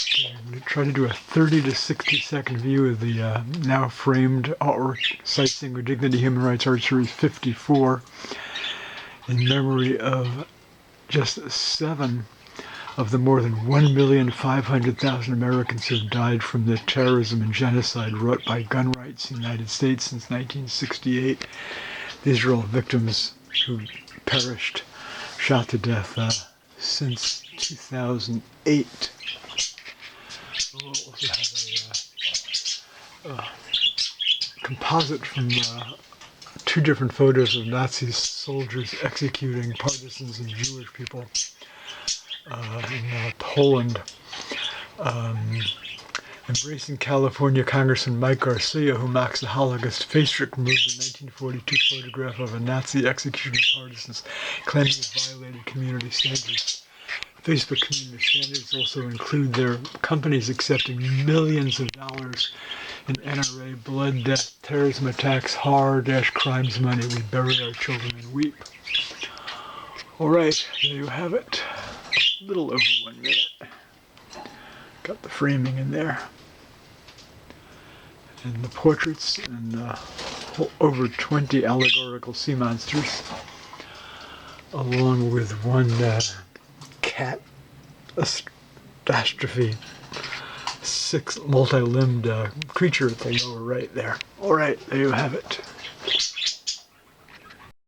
I'm going to try to do a 30 to 60 second view of the now framed artwork, Citing with Dignity Human Rights Art Series 54, in memory of just 7 of the more than 1,500,000 Americans who have died from the terrorism and genocide wrought by gun rights in the United States since 1968. These are all victims who perished, shot to death since 2008. We'll also have a composite from 2 different photos of Nazi soldiers executing partisans and Jewish people in Poland. Embracing California Congressman Mike Garcia, who mocks the Holocaust, Facebook removed a 1942 photograph of a Nazi executing partisans, claiming it violated community standards. Facebook community standards also include their companies accepting millions of dollars in NRA, blood, death, terrorism attacks, horror-crimes money. We bury our children and weep. All right, there you have it. A little over 1 minute. Got the framing in there. And the portraits and over 20 allegorical sea monsters, along with one cat catastrophe, 6 multi-limbed creature at the lower right there. All right, there you have it.